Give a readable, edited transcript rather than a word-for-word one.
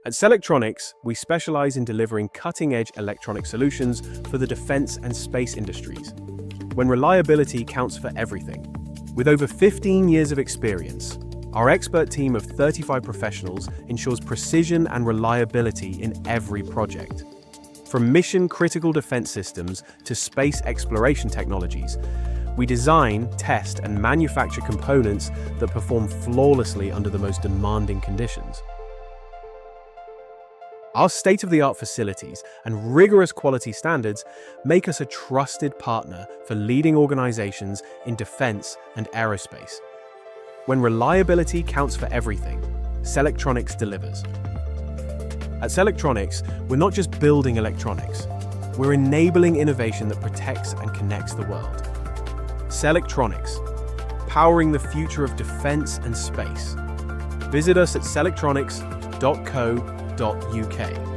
At Sellectronics, we specialize in delivering cutting-edge electronic solutions for the defense and space industries, when reliability counts for everything. With over 15 years of experience, our expert team of 35 professionals ensures precision and reliability in every project. From mission-critical defense systems to space exploration technologies, we design, test, and manufacture components that perform flawlessly under the most demanding conditions. Our state-of-the-art facilities and rigorous quality standards make us a trusted partner for leading organizations in defense and aerospace. When reliability counts for everything, Sellectronics delivers. At Sellectronics, we're not just building electronics, we're enabling innovation that protects and connects the world. Sellectronics, powering the future of defense and space. Visit us at sellectronics.co.uk.